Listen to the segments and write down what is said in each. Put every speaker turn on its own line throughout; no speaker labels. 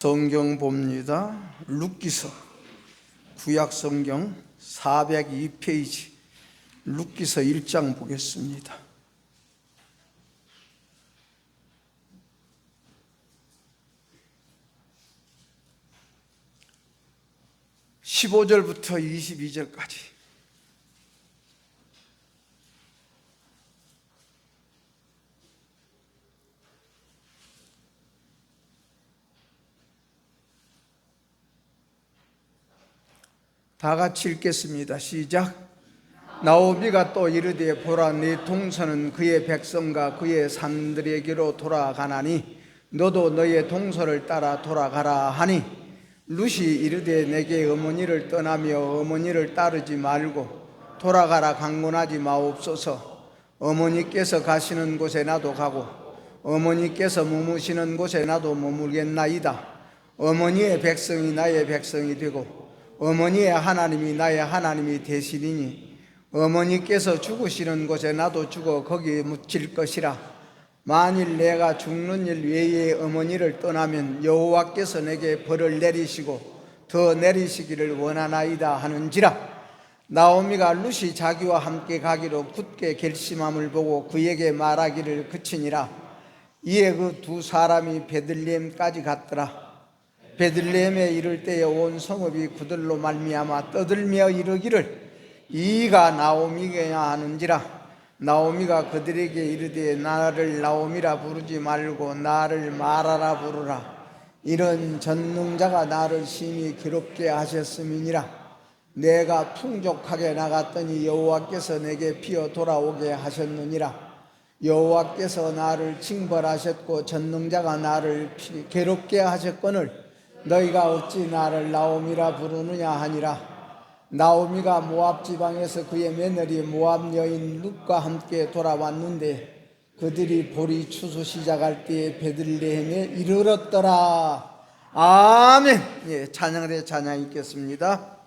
성경 봅니다. 룻기서 구약 성경 402페이지 룻기서 1장 보겠습니다. 15절부터 22절까지. 다 같이 읽겠습니다. 시작. 나오미가 또 이르되 보라, 네 동서는 그의 백성과 그의 산들에게로 돌아가나니 너도 너의 동서를 따라 돌아가라 하니, 룻이 이르되 내게 어머니를 떠나며 어머니를 따르지 말고 돌아가라 강권하지 마옵소서. 어머니께서 가시는 곳에 나도 가고 어머니께서 머무시는 곳에 나도 머물겠나이다. 어머니의 백성이 나의 백성이 되고 어머니의 하나님이 나의 하나님이 되시리니 어머니께서 죽으시는 곳에 나도 죽어 거기에 묻힐 것이라. 만일 내가 죽는 일 외에 어머니를 떠나면 여호와께서 내게 벌을 내리시고 더 내리시기를 원하나이다 하는지라. 나오미가 룻이 자기와 함께 가기로 굳게 결심함을 보고 그에게 말하기를 그치니라. 이에 그 두 사람이 베들레헴까지 갔더라. 베들레헴에 이를 때에 온 성읍이 그들로 말미암아 떠들며 이르기를 이가 나오미게냐 하는지라. 나오미가 그들에게 이르되 나를 나오미라 부르지 말고 나를 마라라 부르라. 이런 전능자가 나를 심히 괴롭게 하셨음이니라. 내가 풍족하게 나갔더니 여호와께서 내게 피어 돌아오게 하셨느니라. 여호와께서 나를 징벌하셨고 전능자가 나를 괴롭게 하셨거늘 너희가 어찌 나를 나오미라 부르느냐 하니라. 나오미가 모압 지방에서 그의 며느리 모압 여인 룻과 함께 돌아왔는데 그들이 보리 추수 시작할 때에 베들레헴에 이르렀더라. 아멘. 예, 찬양대 찬양 읽겠습니다.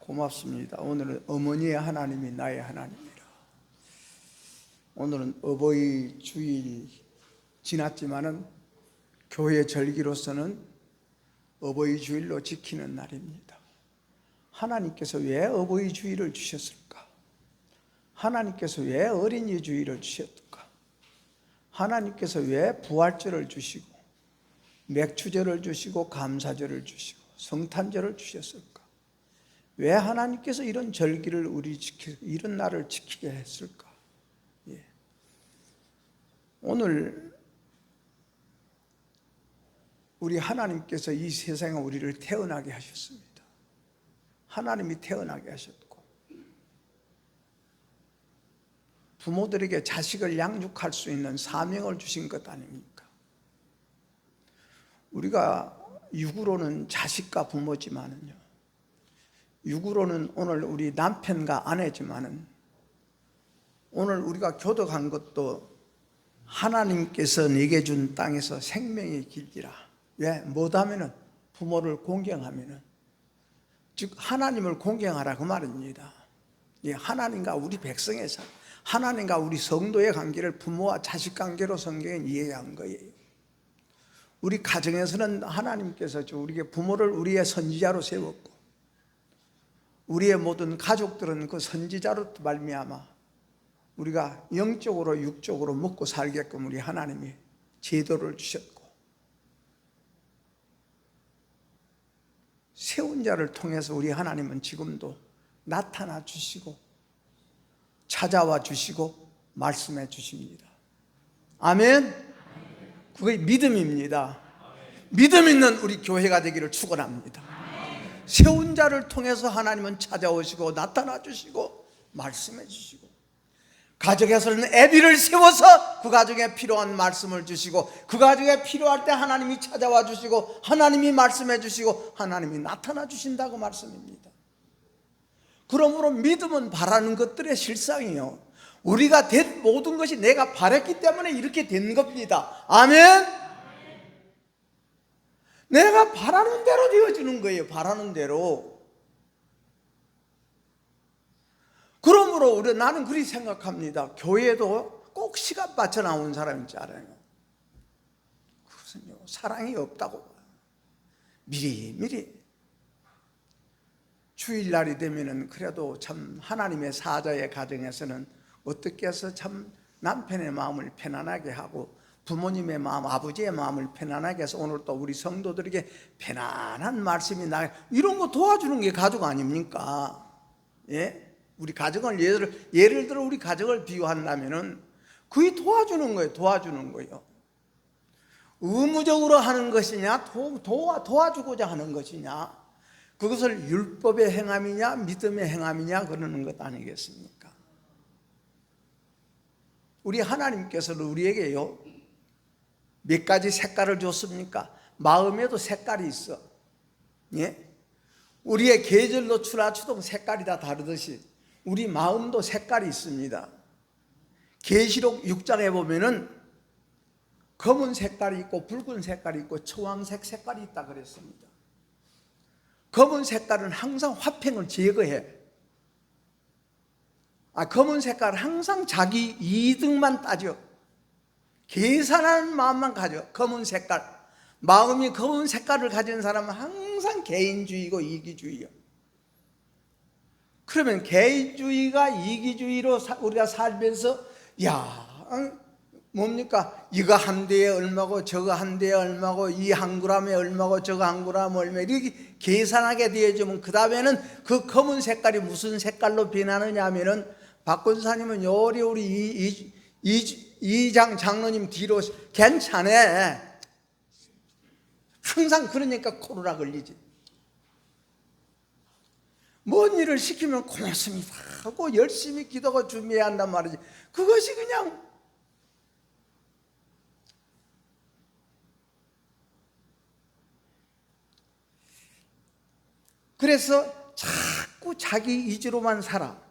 고맙습니다. 오늘은 어머니의 하나님이 나의 하나님이라. 오늘은 어버이 주일 지났지만은 교회 절기로서는 어버이 주일로 지키는 날입니다. 하나님께서 왜 어버이 주일을 주셨을까? 하나님께서 왜 어린이 주일을 주셨을까? 하나님께서 왜 부활절을 주시고 맥주절을 주시고 감사절을 주시고 성탄절을 주셨을까? 왜 하나님께서 이런 절기를 이런 날을 지키게 했을까? 예. 오늘 우리 하나님께서 이 세상에 우리를 태어나게 하셨습니다. 하나님이 태어나게 하셨고, 부모들에게 자식을 양육할 수 있는 사명을 주신 것 아닙니까? 우리가 육으로는 자식과 부모지만은요, 육으로는 오늘 우리 남편과 아내지만은, 오늘 우리가 교독한 것도 하나님께서 내게 준 땅에서 생명의 길이라. 왜? 뭐다면은 부모를 공경하면은, 즉 하나님을 공경하라 그 말입니다. 하나님과 우리 백성의 삶, 하나님과 우리 성도의 관계를 부모와 자식 관계로 성경은 이해한 거예요. 우리 가정에서는 하나님께서 우리에게 부모를 우리의 선지자로 세웠고, 우리의 모든 가족들은 그 선지자로 말미암아 우리가 영적으로 육적으로 먹고 살게끔 우리 하나님이 제도를 주셨고, 세운 자를 통해서 우리 하나님은 지금도 나타나 주시고 찾아와 주시고 말씀해 주십니다. 아멘. 그게 믿음입니다. 믿음 있는 우리 교회가 되기를 축원합니다. 세운 자를 통해서 하나님은 찾아오시고 나타나 주시고 말씀해 주시고, 가족에서는 애비를 세워서 그 가정에 필요한 말씀을 주시고, 그 가정에 필요할 때 하나님이 찾아와 주시고 하나님이 말씀해 주시고 하나님이 나타나 주신다고 말씀입니다. 그러므로 믿음은 바라는 것들의 실상이요, 우리가 된 모든 것이 내가 바랬기 때문에 이렇게 된 겁니다. 아멘. 내가 바라는 대로 되어지는 거예요. 바라는 대로. 그러므로 나는 그렇게 생각합니다. 교회도 꼭 시간 맞춰 나온 사람인 줄 알아요. 그것은요, 사랑이 없다고. 미리 주일날이 되면은 그래도 참 하나님의 사자의 가정에서는 어떻게 해서 참 남편의 마음을 편안하게 하고 부모님의 마음, 아버지의 마음을 편안하게 해서 오늘 또 우리 성도들에게 편안한 말씀이 나게, 이런 거 도와주는 게 가족 아닙니까? 예? 우리 가정을 예를 들어 우리 가정을 비유한다면은 그게 도와주는 거예요. 도와주는 거예요. 의무적으로 하는 것이냐 도와주고자 하는 것이냐, 그것을 율법의 행함이냐 믿음의 행함이냐 그러는 것 아니겠습니까? 우리 하나님께서는 우리에게요 몇 가지 색깔을 줬습니까? 마음에도 색깔이 있어. 예? 우리의 계절도 추나추동 색깔이 다 다르듯이 우리 마음도 색깔이 있습니다. 계시록 6장에 보면은 검은 색깔이 있고 붉은 색깔이 있고 초황색 색깔이 있다 그랬습니다. 검은 색깔은 항상 화평을 제거해. 검은 색깔은 항상 자기 이득만 따져. 계산하는 마음만 가져. 검은 색깔. 마음이 검은 색깔을 가진 사람은 항상 개인주의고 이기주의요. 그러면 개인주의가 이기주의로 우리가 살면서 뭡니까? 이거 한 대에 얼마고 저거 한 대에 얼마고 이 한 그램에 얼마고 저거 한 그램 얼마, 이렇게 계산하게 되어지면 그 다음에는 그 검은 색깔이 무슨 색깔로 변하느냐 하면은, 박권사님은 요리 우리 이장 장로님 뒤로 괜찮아. 항상 그러니까 코로나 걸리지. 뭔 일을 시키면 고맙습니다 하고 열심히 기도하고 준비해야 한단 말이지. 그것이 그냥 그래서 자꾸 자기 이지로만 살아.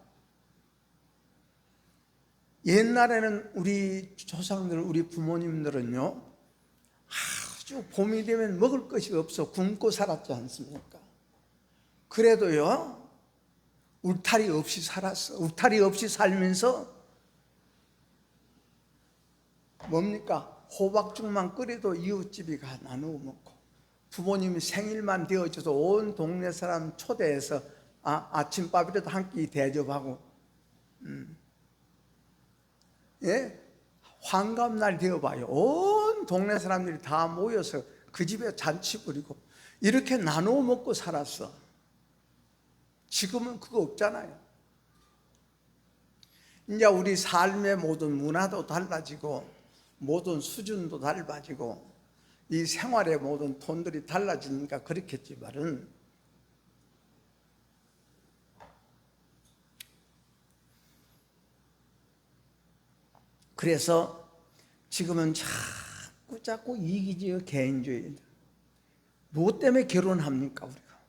옛날에는 우리 조상들, 우리 부모님들은요 아주 봄이 되면 먹을 것이 없어 굶고 살았지 않습니까? 그래도요 울타리 없이 살았어. 울타리 없이 살면서 뭡니까? 호박죽만 끓여도 이웃집이 가 나누어 먹고, 부모님이 생일만 되어줘서 온 동네 사람 초대해서 아침밥이라도 한 끼 대접하고, 예? 환갑날 되어봐요. 온 동네 사람들이 다 모여서 그 집에 잔치 부리고 이렇게 나누어 먹고 살았어. 지금은 그거 없잖아요. 이제 우리 삶의 모든 문화도 달라지고 모든 수준도 달라지고 이 생활의 모든 톤들이 달라지니까 그렇겠지만은, 그래서 지금은 자꾸 이기주의, 개인주의. 무엇 때문에 결혼합니까? 우리가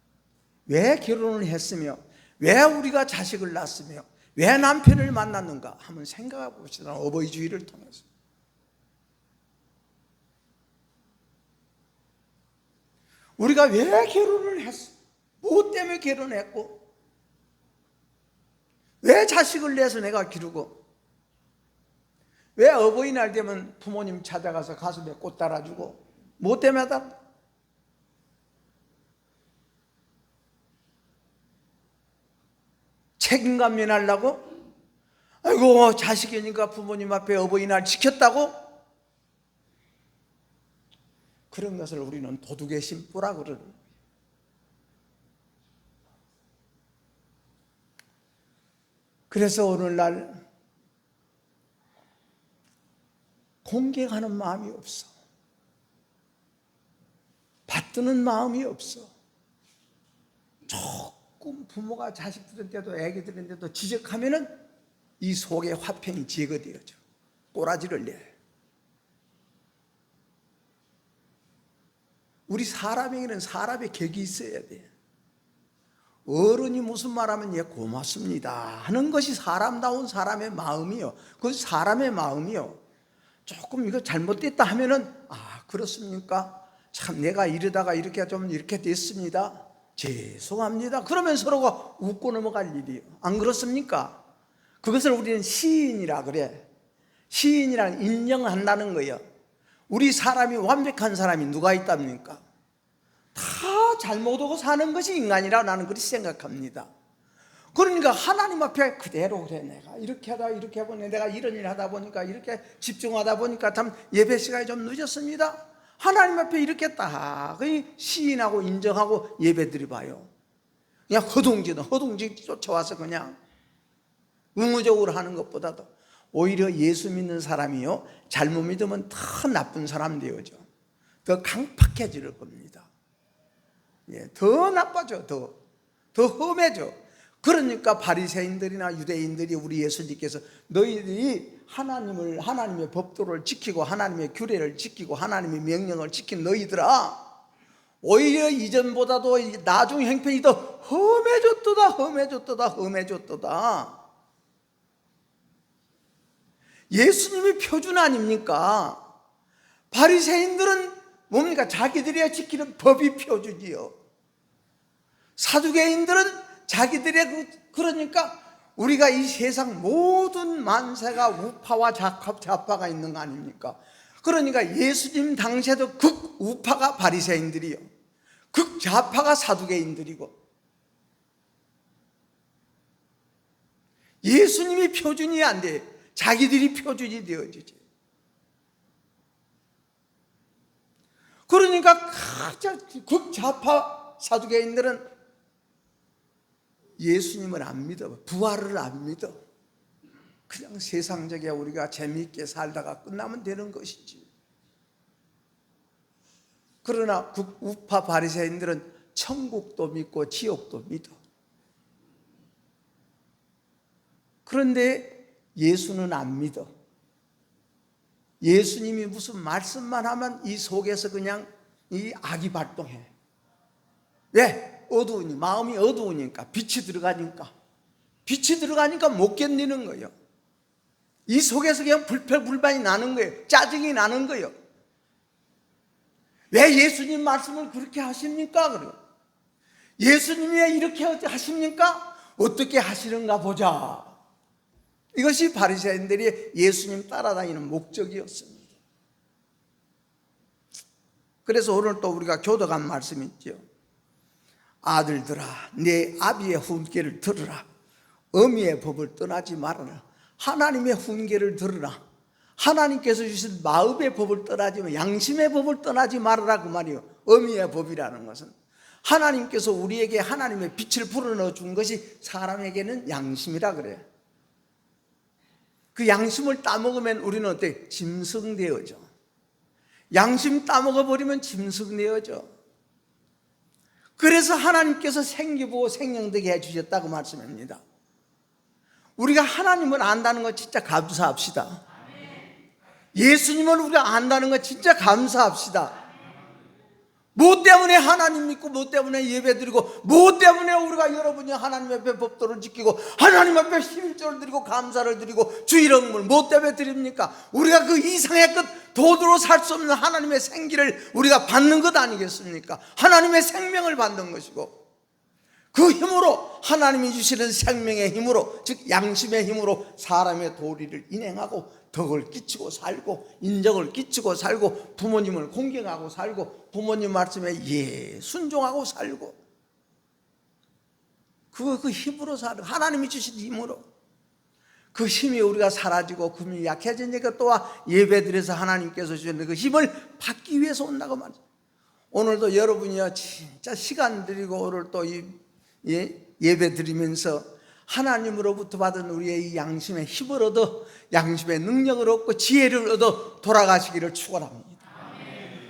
왜 결혼을 했으며, 왜 우리가 자식을 낳았으며, 왜 남편을 만났는가 한번 생각해 봅시다. 어버이주의를 통해서. 우리가 왜 결혼을 했어? 무엇 때문에 결혼했고, 왜 자식을 내서 내가 기르고, 왜 어버이날 되면 부모님 찾아가서 가슴에 꽃 달아주고, 무엇 때문에 하다? 책임감 면하려고? 아이고, 자식이니까 부모님 앞에 어버이날 지켰다고? 그런 것을 우리는 도둑의 심부라 그러는 거예요. 그래서 오늘날 공경하는 마음이 없어. 받드는 마음이 없어. 조금 부모가 자식들한테도 애기들한테도 지적하면은 이 속에 화평이 제거되어져. 꼬라지를 내. 우리 사람에게는 사람의 격이 있어야 돼. 어른이 무슨 말하면 예 고맙습니다 하는 것이 사람다운 사람의 마음이요. 그것이 사람의 마음이요. 조금 이거 잘못됐다 하면은 그렇습니까? 참 내가 이러다가 이렇게 좀 이렇게 됐습니다. 죄송합니다. 그러면 서로가 웃고 넘어갈 일이에요. 안 그렇습니까? 그것을 우리는 시인이라 그래. 시인이란 인정한다는 거예요. 우리 사람이 완벽한 사람이 누가 있답니까? 다 잘못하고 사는 것이 인간이라 나는 그렇게 생각합니다. 그러니까 하나님 앞에 그대로 그래, 내가 이렇게 하다 이렇게 해보니, 내가 이런 일 하다 보니까 이렇게 집중하다 보니까 참 예배 시간이 좀 늦었습니다. 하나님 앞에 이렇게 딱 시인하고 인정하고 예배 드려봐요. 그냥 허둥지 쫓아와서 그냥 의무적으로 하는 것보다도 오히려 예수 믿는 사람이요, 잘못 믿으면 더 나쁜 사람 되어져. 더 강팍해질 겁니다. 더 나빠져. 더 험해져. 그러니까 바리새인들이나 유대인들이 우리 예수님께서 너희들이 하나님의 법도를 지키고 하나님의 규례를 지키고 하나님의 명령을 지킨 너희들아, 오히려 이전보다도 나중 형편이 더 험해졌도다. 예수님이 표준 아닙니까? 바리새인들은 뭡니까? 자기들이 지키는 법이 표준이요. 사두개인들은 자기들의 그러니까 우리가 이 세상 모든 만세가 우파와 좌파가 있는 거 아닙니까? 그러니까 예수님 당시에도 극우파가 바리새인들이요, 극좌파가 사두개인들이고, 예수님이 표준이 안 돼. 자기들이 표준이 되어지지. 그러니까 극좌파 사두개인들은 예수님을 안 믿어. 부활을 안 믿어. 그냥 세상적에 우리가 재미있게 살다가 끝나면 되는 것이지. 그러나 우파 바리새인들은 천국도 믿고 지옥도 믿어. 그런데 예수는 안 믿어. 예수님이 무슨 말씀만 하면 이 속에서 그냥 이 악이 발동해. 왜? 어두우니, 마음이 어두우니까, 빛이 들어가니까 못 견디는 거예요. 이 속에서 그냥 불평불만이 나는 거예요. 짜증이 나는 거예요. 왜 예수님 말씀을 그렇게 하십니까? 그래요. 예수님이 왜 이렇게 하십니까? 어떻게 하시는가 보자. 이것이 바리새인들이 예수님 따라다니는 목적이었습니다. 그래서 오늘 또 우리가 교독한 말씀이 있죠. 아들들아, 내 아비의 훈계를 들으라. 어미의 법을 떠나지 말아라. 하나님의 훈계를 들으라. 하나님께서 주신 마음의 법을 떠나지 말아라. 양심의 법을 떠나지 말아라 그 말이에요. 어미의 법이라는 것은 하나님께서 우리에게 하나님의 빛을 불어넣어 준 것이 사람에게는 양심이라 그래요. 그 양심을 따먹으면 우리는 어때? 짐승되어져. 양심 따먹어버리면 짐승되어져. 그래서 하나님께서 생기부어 생명되게 해주셨다고 말씀합니다. 우리가 하나님을 안다는 거 진짜 감사합시다. 예수님을 우리가 안다는 거 진짜 감사합시다. 뭐 때문에 하나님 믿고 뭐 때문에 예배드리고 뭐 때문에 우리가 여러분이 하나님 앞에 법도를 지키고 하나님 앞에 11조를 드리고 감사를 드리고 주일응물 뭐 때문에 드립니까? 우리가 그 이상의 끝 도도로 살 수 없는 하나님의 생기를 우리가 받는 것 아니겠습니까? 하나님의 생명을 받는 것이고 그 힘으로 하나님이 주시는 생명의 힘으로 즉 양심의 힘으로 사람의 도리를 인행하고 덕을 끼치고 살고 인정을 끼치고 살고 부모님을 공경하고 살고 부모님 말씀에 순종하고 살고 그 힘으로 살고 하나님이 주신 힘으로 그 힘이 우리가 사라지고 그 힘이 약해지니까 또 예배드려서 하나님께서 주시는 그 힘을 받기 위해서 온다고 말이죠. 오늘도 여러분이요 진짜 시간 드리고 오늘 또 예배 드리면서 하나님으로부터 받은 우리의 이 양심의 힘을 얻어 양심의 능력을 얻고 지혜를 얻어 돌아가시기를 축원합니다.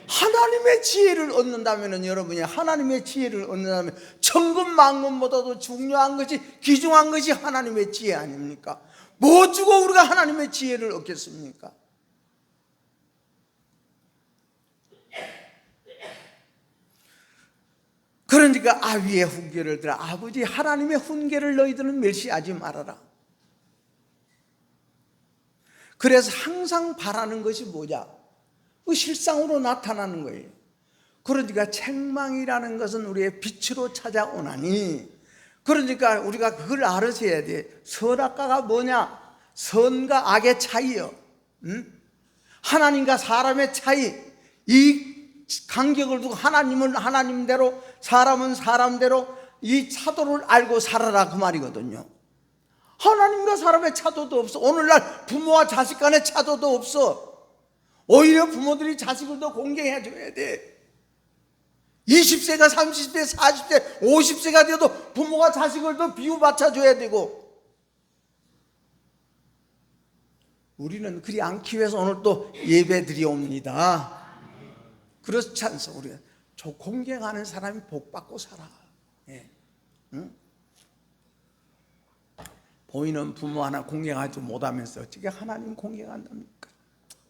하나님의 지혜를 얻는다면 여러분이 하나님의 지혜를 얻는다면 천금 만금보다도 중요한 것이 귀중한 것이 하나님의 지혜 아닙니까? 뭐 주고 우리가 하나님의 지혜를 얻겠습니까? 그러니까 아비의 훈계를 들어 아버지 하나님의 훈계를 너희들은 멸시하지 말아라. 그래서 항상 바라는 것이 뭐냐? 그 실상으로 나타나는 거예요. 그러니까 책망이라는 것은 우리의 빛으로 찾아오나니 그러니까 우리가 그걸 알아서야 돼. 선악과가 뭐냐? 선과 악의 차이요. 하나님과 사람의 차이. 이 간격을 두고 하나님은 하나님대로 사람은 사람대로 이 차도를 알고 살아라 그 말이거든요. 하나님과 사람의 차도도 없어. 오늘날 부모와 자식 간의 차도도 없어. 오히려 부모들이 자식을 더 공경해 줘야 돼. 20세가 30세 40세 50세가 되어도 부모가 자식을 더 비유받쳐 줘야 되고 우리는 그리 않기 위해서 오늘 또 예배 드리옵니다. 그렇지 않소. 우리가 저 공경하는 사람이 복받고 살아. 예. 응? 보이는 부모 하나 공경하지 못하면서 어떻게 하나님 공경한답니까?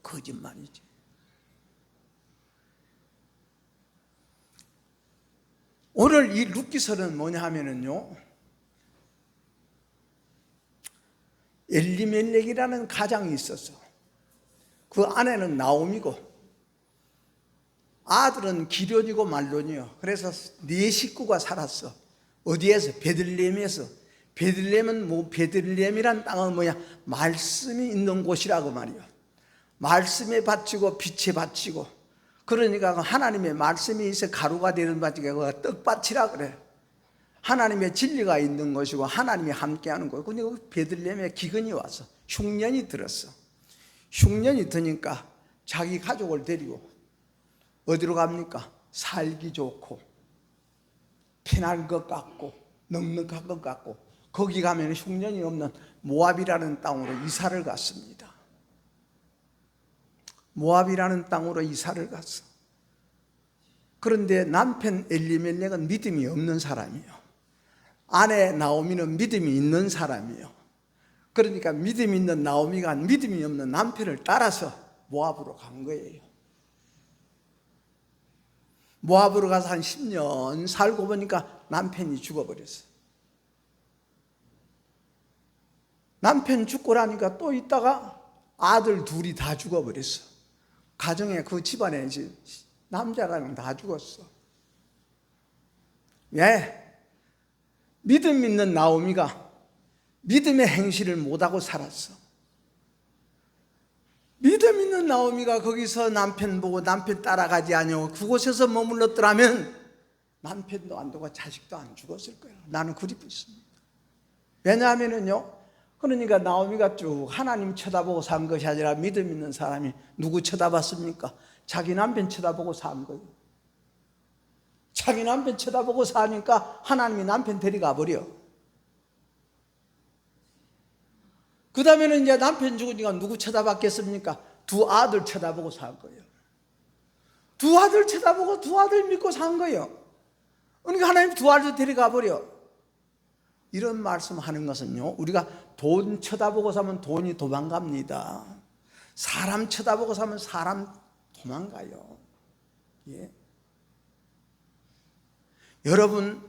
거짓말이지. 오늘 이 룻기서는 뭐냐 하면은요, 엘리멜렉이라는 가장이 있었어. 그 아내는 나옴이고 아들은 기련이고 말론이요. 그래서 네 식구가 살았어. 어디에서? 베들레헴에서. 베들레헴은 뭐 베들레헴이란 땅은 뭐냐? 말씀이 있는 곳이라고 말이요. 말씀에 바치고 빛에 바치고 그러니까 하나님의 말씀이 있어 가루가 되는 밭이가 떡밭이라 그래. 하나님의 진리가 있는 것이고 하나님이 함께하는 거예요. 근데 그 베들레헴에 기근이 와서 흉년이 들었어. 흉년이 드니까 자기 가족을 데리고 어디로 갑니까? 살기 좋고 편할 것 같고 넉넉할 것 같고 거기 가면 흉년이 없는 모압이라는 땅으로 이사를 갔습니다. 모압이라는 땅으로 이사를 갔어. 그런데 남편 엘리멜렉은 믿음이 없는 사람이에요. 아내 나오미는 믿음이 있는 사람이에요. 그러니까 믿음이 있는 나오미가 믿음이 없는 남편을 따라서 모압으로 간 거예요. 모압으로 가서 한 10년 살고 보니까 남편이 죽어버렸어. 남편 죽고 나니까 또 있다가 아들 둘이 다 죽어버렸어. 가정에 그 집안에 남자라는 다 죽었어. 왜? 믿음 있는 나오미가 믿음의 행실을 못하고 살았어. 믿음 있는 나오미가 거기서 남편 보고 남편 따라가지 아니하고 그곳에서 머물렀더라면 남편도 안 두고 자식도 안 죽었을 거예요. 나는 그리고 있습니다. 왜냐하면요, 그러니까 나오미가 쭉 하나님 쳐다보고 산 것이 아니라 믿음 있는 사람이 누구 쳐다봤습니까? 자기 남편 쳐다보고 산 거예요. 자기 남편 쳐다보고 사니까 하나님이 남편 데려가 버려. 그 다음에는 이제 남편 죽으니까 누구 쳐다봤겠습니까? 두 아들 쳐다보고 산 거예요. 두 아들 쳐다보고 두 아들 믿고 산 거예요. 그러니까 하나님 두 아들 데려가 버려. 이런 말씀하는 것은요, 우리가 돈 쳐다보고 사면 돈이 도망갑니다. 사람 쳐다보고 사면 사람 도망가요. 예. 여러분,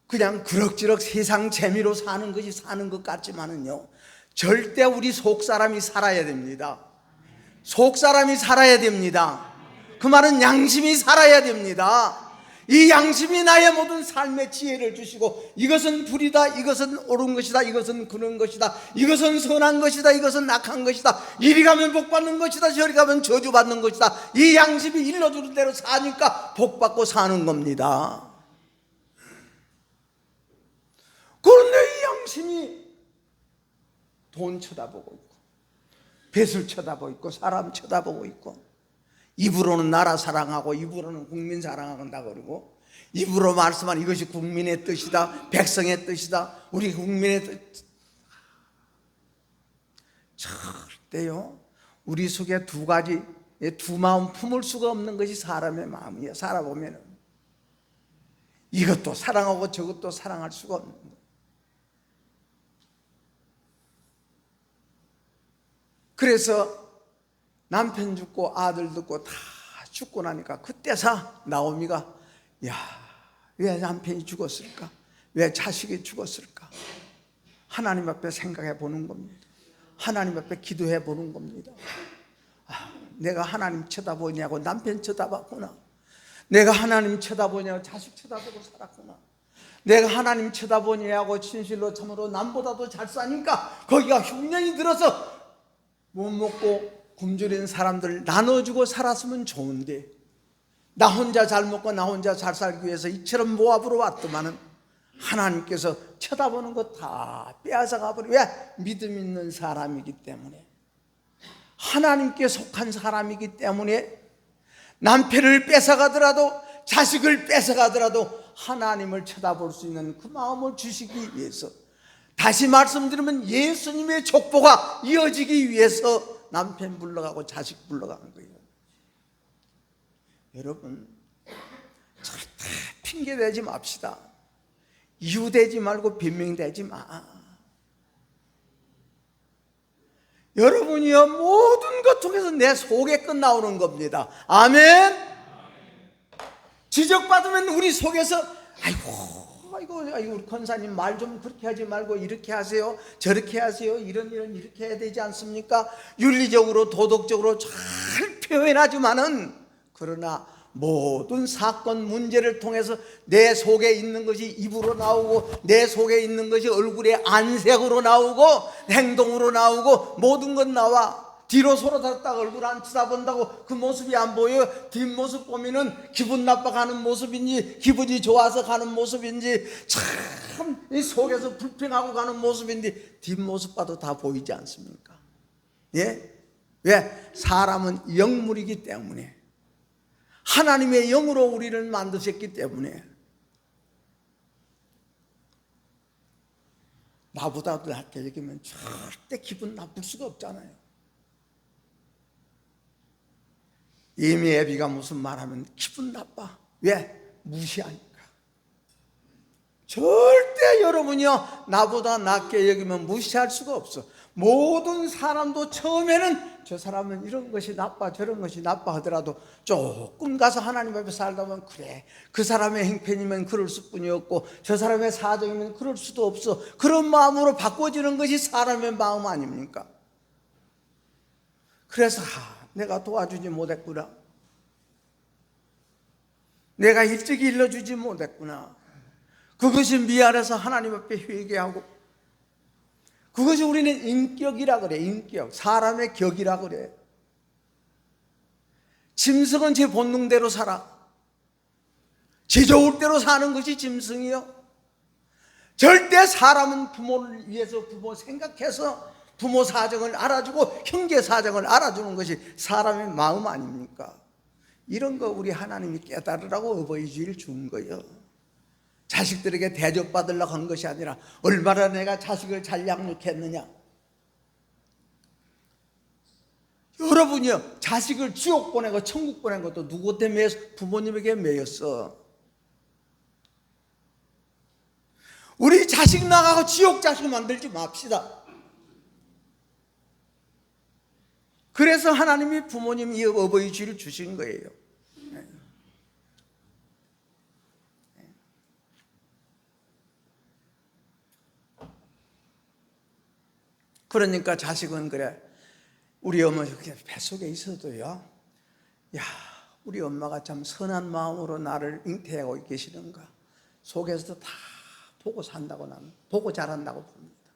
그냥 그럭저럭 세상 재미로 사는 것이 사는 것 같지만은요, 절대 우리 속사람이 살아야 됩니다. 속사람이 살아야 됩니다. 그 말은 양심이 살아야 됩니다. 이 양심이 나의 모든 삶의 지혜를 주시고, 이것은 불이다, 이것은 옳은 것이다, 이것은 그런 것이다, 이것은 선한 것이다, 이것은 악한 것이다, 이리 가면 복받는 것이다, 저리 가면 저주받는 것이다, 이 양심이 일러주는 대로 사니까 복받고 사는 겁니다. 그런데 이 양심이 돈 쳐다보고 있고, 뱃을 쳐다보고 있고, 사람 쳐다보고 있고, 입으로는 나라 사랑하고 입으로는 국민 사랑한다 그러고, 입으로 말씀한 이것이 국민의 뜻이다, 백성의 뜻이다, 우리 국민의 뜻. 절대요, 우리 속에 두 가지, 두 마음 품을 수가 없는 것이 사람의 마음이에요. 살아보면 이것도 사랑하고 저것도 사랑할 수가 없는 거예요. 그래서 남편 죽고 아들 죽고 다 죽고 나니까 그때서 나오미가, 야, 왜 남편이 죽었을까? 왜 자식이 죽었을까? 하나님 앞에 생각해 보는 겁니다. 하나님 앞에 기도해 보는 겁니다. 내가 하나님 쳐다보냐고 남편 쳐다봤구나. 내가 하나님 쳐다보냐고 자식 쳐다보고 살았구나. 내가 하나님 쳐다보냐고 진실로 참으로 남보다도 잘 사니까 거기가 흉년이 들어서 못 먹고 굶주린 사람들 나눠주고 살았으면 좋은데, 나 혼자 잘 먹고 나 혼자 잘 살기 위해서 이처럼 모압으로 왔더만은 하나님께서 쳐다보는 거 다 빼앗아가 버려. 왜? 믿음 있는 사람이기 때문에, 하나님께 속한 사람이기 때문에, 남편을 뺏어가더라도 자식을 뺏어가더라도 하나님을 쳐다볼 수 있는 그 마음을 주시기 위해서, 다시 말씀드리면 예수님의 족보가 이어지기 위해서 남편 불러가고 자식 불러가는 거예요. 여러분, 절대 핑계대지 맙시다. 이유대지 말고 변명대지 마. 여러분이요, 모든 것 통해서 내 속에 끝나오는 겁니다. 아멘. 지적받으면 우리 속에서 아이고 우리 권사님 말 좀 그렇게 하지 말고 이렇게 하세요, 저렇게 하세요, 이런 이렇게 해야 되지 않습니까? 윤리적으로 도덕적으로 잘 표현하지만은, 그러나 모든 사건 문제를 통해서 내 속에 있는 것이 입으로 나오고, 내 속에 있는 것이 얼굴의 안색으로 나오고, 행동으로 나오고, 모든 건 나와. 뒤로 솔아졌다가 얼굴 안 쳐다본다고 그 모습이 안 보여요. 뒷모습 보면은 기분 나빠 가는 모습인지 기분이 좋아서 가는 모습인지, 참 이 속에서 불평하고 가는 모습인지 뒷모습 봐도 다 보이지 않습니까? 예? 왜? 사람은 영물이기 때문에, 하나님의 영으로 우리를 만드셨기 때문에, 나보다도 낫게 여기면 절대 기분 나쁠 수가 없잖아요. 이미 애비가 무슨 말하면 기분 나빠. 왜? 무시하니까. 절대 여러분이요, 나보다 낫게 여기면 무시할 수가 없어. 모든 사람도 처음에는 저 사람은 이런 것이 나빠 저런 것이 나빠 하더라도 조금 가서 하나님 앞에 살다 보면, 그래, 그 사람의 행편이면 그럴 수뿐이었고 저 사람의 사정이면 그럴 수도 없어, 그런 마음으로 바꿔지는 것이 사람의 마음 아닙니까? 그래서 내가 도와주지 못했구나, 내가 일찍 일러주지 못했구나, 그것이 미안해서 하나님 앞에 회개하고, 그것이 우리는 인격이라 그래. 인격, 사람의 격이라 그래. 짐승은 제 본능대로 살아. 제 좋을 대로 사는 것이 짐승이요. 절대 사람은 부모를 위해서, 부모 생각해서 부모 사정을 알아주고 형제 사정을 알아주는 것이 사람의 마음 아닙니까? 이런 거 우리 하나님이 깨달으라고 어버이 주의를 준 거예요. 자식들에게 대접받으려고 한 것이 아니라 얼마나 내가 자식을 잘 양육했느냐. 여러분이요, 자식을 지옥 보내고 천국 보낸 것도 누구 때문에? 부모님에게 매였어. 우리 자식 나가고 지옥 자식 만들지 맙시다. 그래서 하나님이 부모님 이 어버이 주의를 주신 거예요. 그러니까 자식은 그래, 우리 어머니 뱃속에 있어도요, 야, 우리 엄마가 참 선한 마음으로 나를 잉태하고 계시는가, 속에서도 다 보고 산다고, 나는 보고 자란다고 봅니다.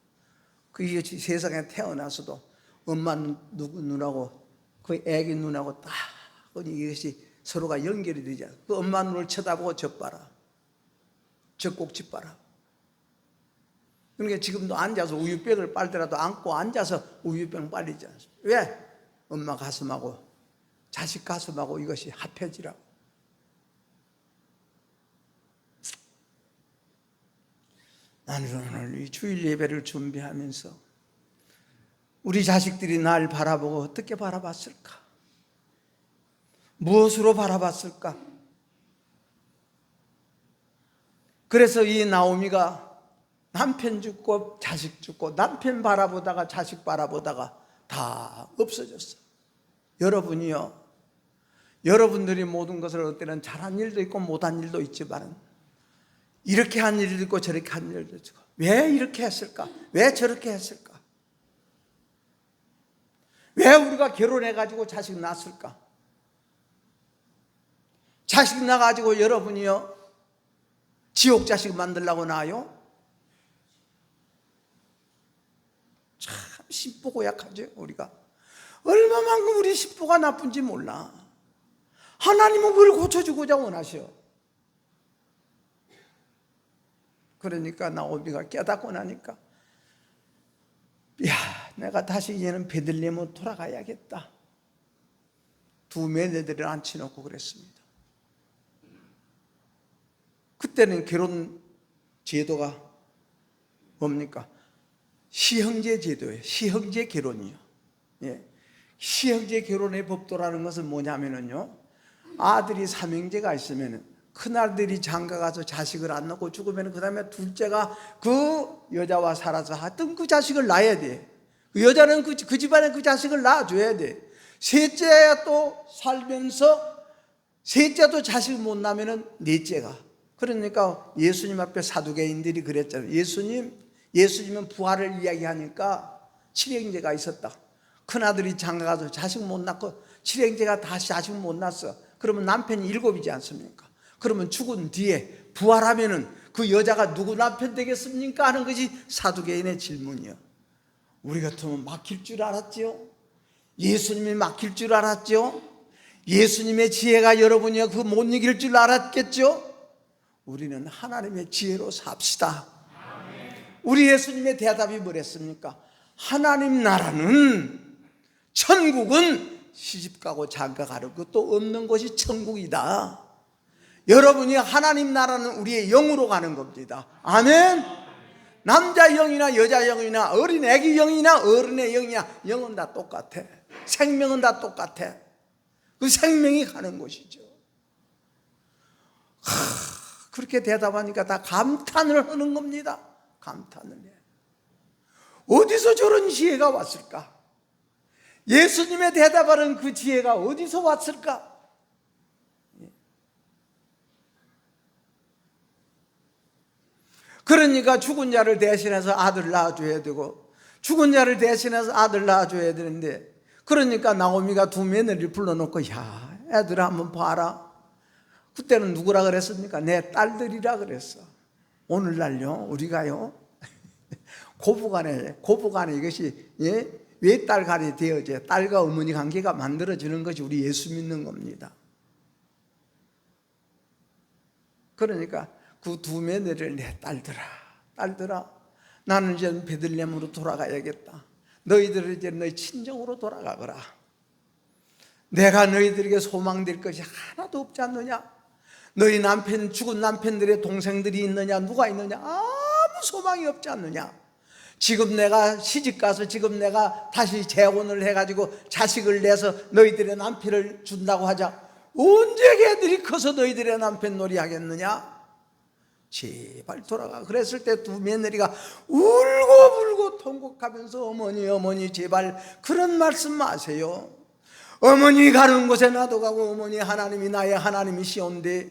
그 세상에 태어나서도 엄마 눈하고 그 애기 눈하고 딱 이것이 서로가 연결이 되잖아. 그 엄마 눈을 쳐다보고 젖봐라, 젖꼭지 봐라. 그러니까 지금도 앉아서 우유병을 빨더라도 안고 앉아서 우유병 빨리지 않습니까? 왜? 엄마 가슴하고 자식 가슴하고 이것이 합해지라고. 나는 오늘 이 주일 예배를 준비하면서 우리 자식들이 날 바라보고 어떻게 바라봤을까? 무엇으로 바라봤을까? 그래서 이 나오미가 남편 죽고 자식 죽고, 남편 바라보다가 자식 바라보다가 다 없어졌어. 여러분이요, 여러분들이 모든 것을 어떨 때는 잘한 일도 있고 못한 일도 있지만, 이렇게 한 일도 있고 저렇게 한 일도 있고, 왜 이렇게 했을까? 왜 저렇게 했을까? 왜 우리가 결혼해가지고 자식 낳았을까? 자식 낳아가지고 여러분이요, 지옥 자식 만들려고 낳아요? 참 심보고 약하죠. 우리가 얼마만큼 우리 심보가 나쁜지 몰라. 하나님은 그걸 고쳐주고자 원하셔. 그러니까 나오미가 깨닫고 나니까, 야, 내가 다시 이제는 베들레헴으로 돌아가야겠다. 두 며느리를 앉혀놓고 그랬습니다. 그때는 결혼 제도가 뭡니까? 시형제 제도예요. 시형제 결혼이요. 예. 시형제 결혼의 법도라는 것은 뭐냐면요, 아들이 삼형제가 있으면 큰아들이 장가가서 자식을 안 낳고 죽으면 그 다음에 둘째가 그 여자와 살아서 하여튼 그 자식을 낳아야 돼. 그 여자는 그 집안에 그 자식을 낳아줘야 돼. 셋째가 또 살면서 셋째도 자식을 못 낳으면 넷째가. 그러니까 예수님 앞에 사두개인들이 그랬잖아요. 예수님은 부활을 이야기하니까 칠형제가 있었다. 큰아들이 장가가서 자식 못 낳고 칠형제가 다시 자식 못 낳았어. 그러면 남편이 7이지 않습니까? 그러면 죽은 뒤에 부활하면은 그 여자가 누구 남편 되겠습니까? 하는 것이 사두개인의 질문이요. 우리 같으면 막힐 줄 알았죠? 예수님이 막힐 줄 알았죠? 예수님의 지혜가 여러분이요, 그 못 이길 줄 알았겠죠? 우리는 하나님의 지혜로 삽시다. 우리 예수님의 대답이 뭐랬습니까? 하나님 나라는, 천국은 시집가고 장가가는 것도 없는 것이 천국이다. 여러분이 하나님 나라는 우리의 영으로 가는 겁니다. 아멘. 남자 영이나 여자 영이나 어린 애기 영이나 어른의 영이나 영은 다 똑같아. 생명은 다 똑같아. 그 생명이 가는 곳이죠. 그렇게 대답하니까 다 감탄을 하는 겁니다. 감탄을 해. 어디서 저런 지혜가 왔을까? 예수님의 대답하는 그 지혜가 어디서 왔을까? 그러니까 죽은 자를 대신해서 아들 낳아줘야 되고, 죽은 자를 대신해서 아들 낳아줘야 되는데, 그러니까 나오미가 두 며느리를 불러놓고, 야, 애들 한번 봐라. 그때는 누구라 그랬습니까? 내 딸들이라 그랬어. 오늘날요 우리가요 고부간에 이것이 외딸 간이 되어져 딸과 어머니 관계가 만들어지는 것이 우리 예수 믿는 겁니다. 그러니까 그 두 며느리를 내 딸들아 나는 이제 베들레헴으로 돌아가야겠다. 너희들은 이제 너희 친정으로 돌아가거라. 내가 너희들에게 소망될 것이 하나도 없지 않느냐? 너희 남편, 죽은 남편들의 동생들이 있느냐? 누가 있느냐? 아무 소망이 없지 않느냐? 지금 내가 시집가서 지금 내가 다시 재혼을 해가지고 자식을 내서 너희들의 남편을 준다고 하자. 언제 걔들이 커서 너희들의 남편 놀이 하겠느냐? 제발 돌아가. 그랬을 때 두 며느리가 울고 통곡하면서 어머니 제발 그런 말씀 마세요. 어머니 가는 곳에 나도 가고 어머니 하나님이 나의 하나님이시온데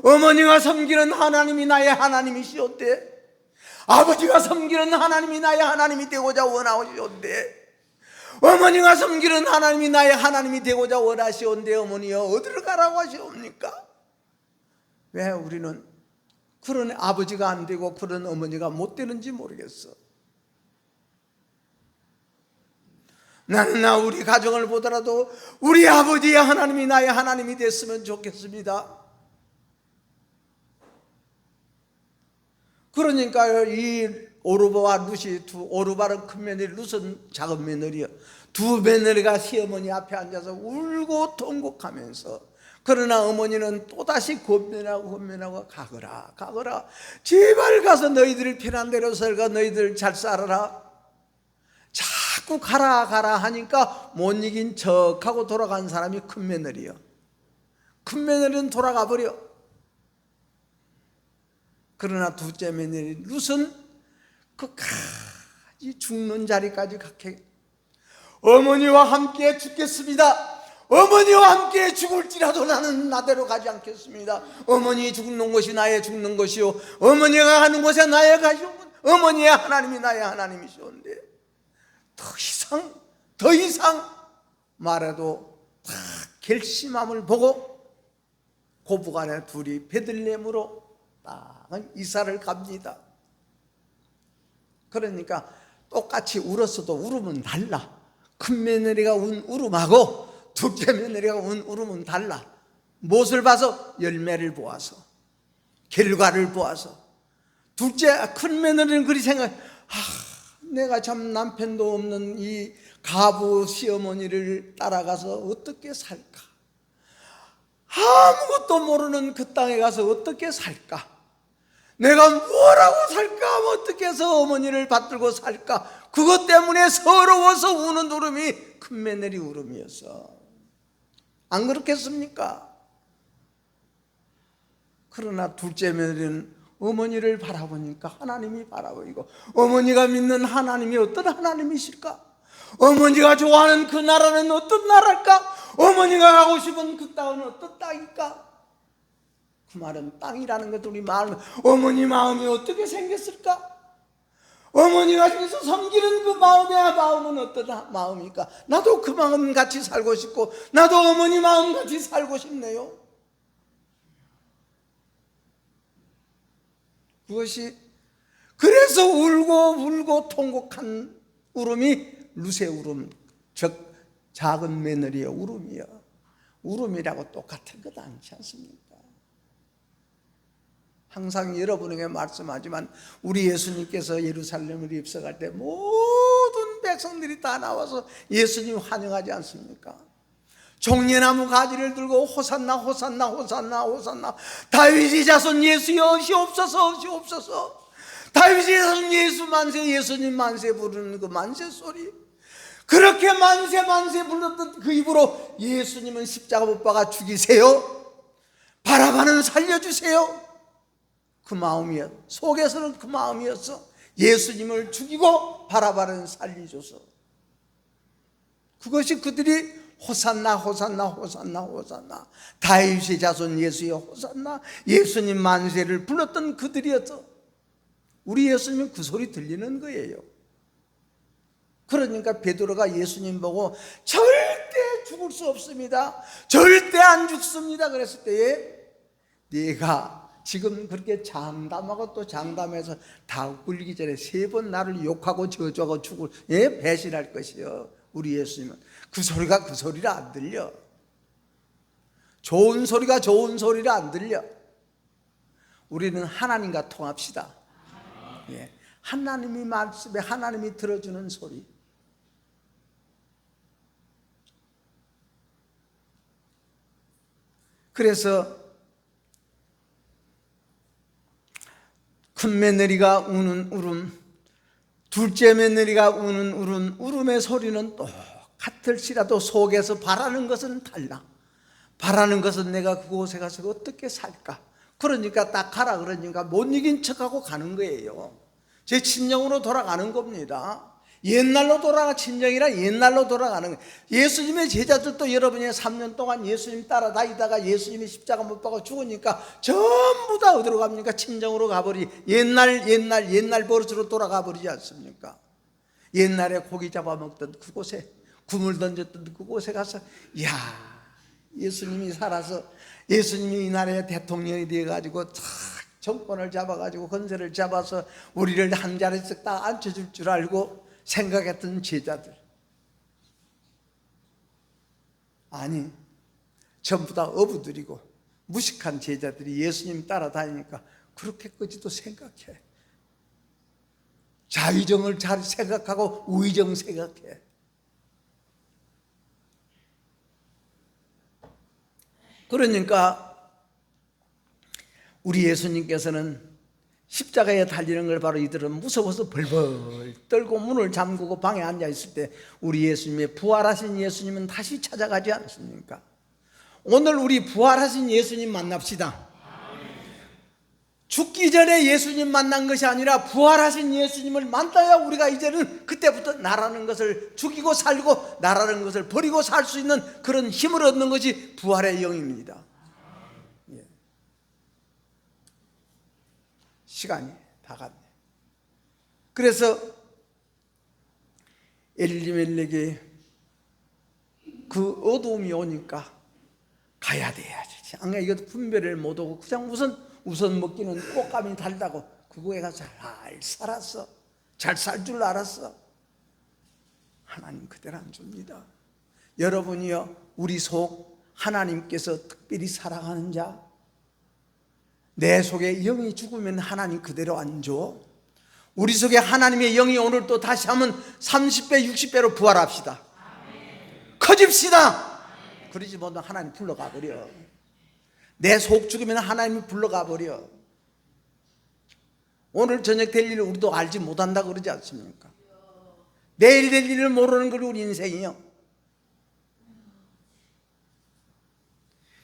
어머니가 섬기는 하나님이 나의 하나님이시온데 아버지가 섬기는 하나님이 나의 하나님이 되고자 원하시온데 어머니가 섬기는 하나님이 나의 하나님이 되고자 원하시온데 어머니여 어디를 가라고 하시옵니까? 왜 우리는 그런 아버지가 안 되고 그런 어머니가 못 되는지 모르겠어. 나는 우리 가정을 보더라도 우리 아버지의 하나님이 나의 하나님이 됐으면 좋겠습니다. 그러니까 이 오르바와 룻이 오르바는 큰 며느리, 룻은 작은 며느리요. 두 며느리가 시어머니 앞에 앉아서 울고 통곡하면서 그러나 어머니는 또다시 권면하고 가거라. 제발 가서 너희들 편한 대로 살가 너희들 잘 살아라. 자꾸 가라 하니까 못 이긴 척하고 돌아간 사람이 큰 며느리요. 큰 며느리는 돌아가 버려. 그러나 둘째 며느리 룻은 끝까지 죽는 자리까지 가게 어머니와 함께 죽겠습니다. 어머니와 함께 죽을지라도 나는 나대로 가지 않겠습니다. 어머니 죽는 것이 나의 죽는 것이요 어머니가 가는 곳에 나의 가시오. 어머니의 하나님이 나의 하나님이시온데 더 이상 말해도 다 결심함을 보고 고부간에 둘이 베들레헴으로 딱 이사를 갑니다. 그러니까 똑같이 울었어도 울음은 달라. 큰 며느리가 운 울음하고 둘째 며느리가 운 울음은 달라. 무엇을 봐서? 열매를 보아서, 결과를 보아서. 큰 며느리는 그리 생각해. 내가 참 남편도 없는 이 가부 시어머니를 따라가서 어떻게 살까? 아무것도 모르는 그 땅에 가서 어떻게 살까? 내가 뭐라고 살까? 어떻게 해서 어머니를 받들고 살까? 그것 때문에 서러워서 우는 울음이 큰 며느리 울음이었어. 안 그렇겠습니까? 그러나 둘째 며느리는 어머니를 바라보니까 하나님이 바라보이고 어머니가 믿는 하나님이 어떤 하나님이실까? 어머니가 좋아하는 그 나라는 어떤 나라일까? 어머니가 가고 싶은 그 땅은 어떤 땅일까? 그 말은 땅이라는 것도 우리 마음, 어머니 마음이 어떻게 생겼을까? 어머니가 그래서 섬기는 그 마음은 어떤 마음일까? 나도 그 마음 같이 살고 싶고 나도 어머니 마음 같이 살고 싶네요. 그것이 그래서 울고 통곡한 울음이 룻의 울음, 즉 작은 며느리의 울음이요. 울음이라고 똑같은 것 아니지 않습니까? 항상 여러분에게 말씀하지만 우리 예수님께서 예루살렘을 입성할 때 모든 백성들이 다 나와서 예수님 환영하지 않습니까? 종려나무 가지를 들고 호산나 호산나 호산나 호산나 다윗의 자손 예수여 시옵소서 시옵소서 다윗의 자손 예수 만세 예수님 만세 부르는 그 만세 소리 그렇게 만세 불렀던 그 입으로 예수님은 십자가 못 박아 죽이세요 바라바는 살려주세요 그 마음이었어. 속에서는 그 마음이었어. 예수님을 죽이고 바라바는 살리소서. 그것이 그들이 호산나 호산나 호산나 호산나 다윗의 자손 예수의 호산나 예수님 만세를 불렀던 그들이었어. 우리 예수님은 그 소리 들리는 거예요. 그러니까 베드로가 예수님 보고 절대 죽을 수 없습니다. 절대 안 죽습니다. 그랬을 때에 네가 지금 그렇게 장담하고 또 장담해서 다 굴리기 전에 3번 나를 욕하고 저주하고 죽을 배신할 것이요. 우리 예수님은 그 소리가 그 소리를 안 들려. 좋은 소리가 좋은 소리를 안 들려. 우리는 하나님과 통합시다. 예. 하나님이 말씀에 하나님이 들어주는 소리. 그래서 큰 며느리가 우는 울음, 둘째 며느리가 우는 울음의 소리는 똑같을지라도 속에서 바라는 것은 달라. 바라는 것은 내가 그곳에 가서 어떻게 살까? 그러니까 딱 가라 그러니까 못 이긴 척하고 가는 거예요. 제 친정으로 돌아가는 겁니다. 옛날로 친정이란 옛날로 돌아가는 거예요. 예수님의 제자들도 여러분이 3년 동안 예수님 따라다니다가 예수님이 십자가 못 박아 죽으니까 전부 다 어디로 갑니까? 친정으로 가버리. 옛날 버릇으로 돌아가 버리지 않습니까? 옛날에 고기 잡아먹던 그곳에, 굼을 던졌던 그곳에 가서 예수님이 살아서 예수님이 이 나라의 대통령이 되어가지고 정권을 잡아가지고 건세를 잡아서 우리를 한 자리씩 딱 앉혀줄 줄 알고 생각했던 제자들, 아니 전부 다 어부들이고 무식한 제자들이 예수님 따라다니니까 그렇게까지도 생각해. 자의정을 잘 생각하고 우의정 생각해. 그러니까 우리 예수님께서는 십자가에 달리는 걸 바로 이들은 무서워서 벌벌 떨고 문을 잠그고 방에 앉아 있을 때 우리 예수님의 부활하신 예수님은 다시 찾아가지 않습니까? 오늘 우리 부활하신 예수님 만납시다. 죽기 전에 예수님 만난 것이 아니라 부활하신 예수님을 만나야 우리가 이제는 그때부터 나라는 것을 죽이고 살고 나라는 것을 버리고 살 수 있는 그런 힘을 얻는 것이 부활의 영입니다. 시간이 다 갔네. 그래서 엘리멜렉이 그 어두움이 오니까 가야 돼야지. 안 가면 이것도 분별을 못 하고 그냥 우선 먹기는 꽃감이 달다고 그거에 가서 잘 살았어. 잘 살 줄 알았어. 하나님 그대로 안 줍니다. 여러분이요, 우리 속 하나님께서 특별히 사랑하는 자, 내 속에 영이 죽으면 하나님 그대로 안 줘. 우리 속에 하나님의 영이 오늘 또 다시 한번 30배 60배로 부활합시다. 커집시다. 그러지 못하면 하나님 불러가 버려. 내 속 죽으면 하나님이 불러가 버려. 오늘 저녁 될 일을 우리도 알지 못한다고 그러지 않습니까? 내일 될 일을 모르는 걸 우리 인생이요.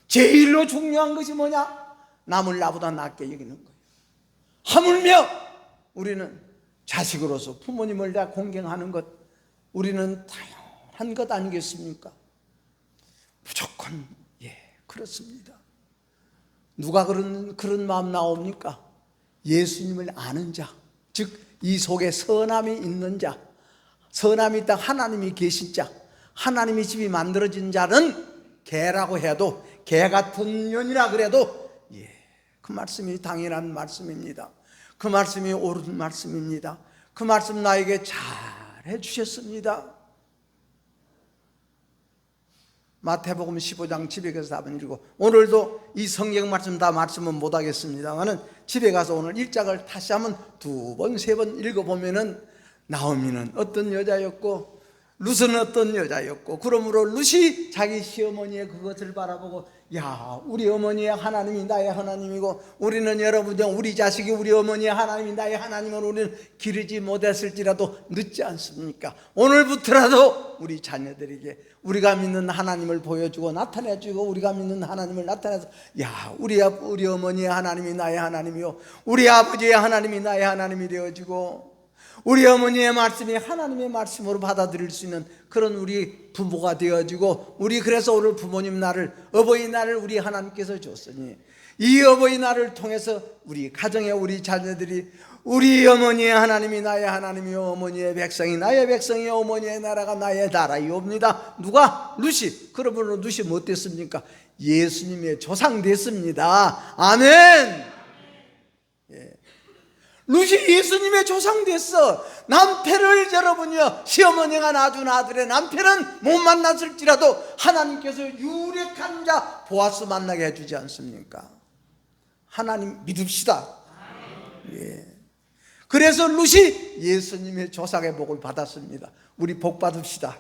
제일로 중요한 것이 뭐냐? 남을 나보다 낫게 여기는 거예요. 하물며 우리는 자식으로서 부모님을 다 공경하는 것, 우리는 당연한 것 아니겠습니까? 무조건 그렇습니다. 누가 그런 마음 나옵니까? 예수님을 아는 자, 즉 이 속에 선함이 있는 자, 선함이 있다 하나님이 계신 자, 하나님의 집이 만들어진 자는 개라고 해도, 개 같은 년이라 그래도 그 말씀이 당연한 말씀입니다. 그 말씀이 옳은 말씀입니다. 그 말씀 나에게 잘 해주셨습니다. 마태복음 15장 집에 가서 한번 읽고, 오늘도 이 성경 말씀 다 말씀은 못하겠습니다만은 집에 가서 오늘 1장을 다시 한번 2번 3번 읽어보면은 나오미는 어떤 여자였고 룻은 어떤 여자였고, 그러므로 룻이 자기 시어머니의 그것을 바라보고, 우리 어머니의 하나님이 나의 하나님이고, 우리는 여러분, 우리 자식이 우리 어머니의 하나님이 나의 하나님을 우리는 기르지 못했을지라도 늦지 않습니까? 오늘부터라도 우리 자녀들에게 우리가 믿는 하나님을 보여주고 나타내주고, 우리가 믿는 하나님을 나타내서 우리 어머니의 하나님이 나의 하나님이요, 우리 아버지의 하나님이 나의 하나님이 되어지고, 우리 어머니의 말씀이 하나님의 말씀으로 받아들일 수 있는 그런 우리 부모가 되어지고, 우리 그래서 오늘 부모님 날을, 어버이날을 우리 하나님께서 줬으니 이 어버이날을 통해서 우리 가정의 우리 자녀들이 우리 어머니의 하나님이 나의 하나님이요, 어머니의 백성이 나의 백성이요, 어머니의 나라가 나의 나라이옵니다. 누가? 룻이. 그러므로 룻이 뭐 됐습니까? 예수님의 조상 됐습니다. 아멘. 룻이 예수님의 조상 됐어. 남편을 여러분이요, 시어머니가 낳아준 아들의 남편은 못 만났을지라도 하나님께서 유력한 자 보아스 만나게 해주지 않습니까? 하나님 믿읍시다. 예. 그래서 룻이 예수님의 조상의 복을 받았습니다. 우리 복 받읍시다.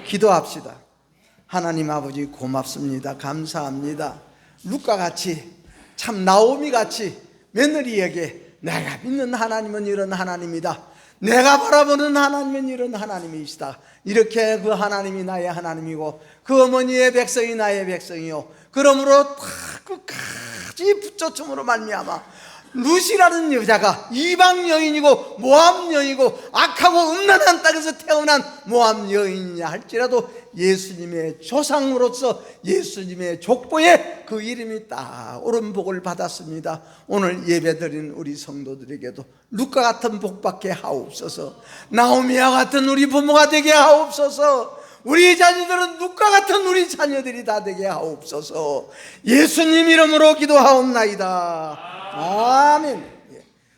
기도합시다. 하나님 아버지 고맙습니다. 감사합니다. 룻과 같이, 참 나오미 같이 며느리에게 내가 믿는 하나님은 이런 하나님이다, 내가 바라보는 하나님은 이런 하나님이시다, 이렇게 그 하나님이 나의 하나님이고 그 어머니의 백성이 나의 백성이요, 그러므로 다 끝까지 붙여줌으로 말미암아 룻이라는 여자가 이방 여인이고 모압 여인이고 악하고 음란한 땅에서 태어난 모압 여인이냐 할지라도 예수님의 조상으로서 예수님의 족보에 그 이름이 딱 옳은 복을 받았습니다. 오늘 예배드린 우리 성도들에게도 룻과 같은 복 받게 하옵소서. 나오미와 같은 우리 부모가 되게 하옵소서. 우리 자녀들은 룻과 같은 우리 자녀들이 다 되게 하옵소서. 예수님 이름으로 기도하옵나이다. 아멘.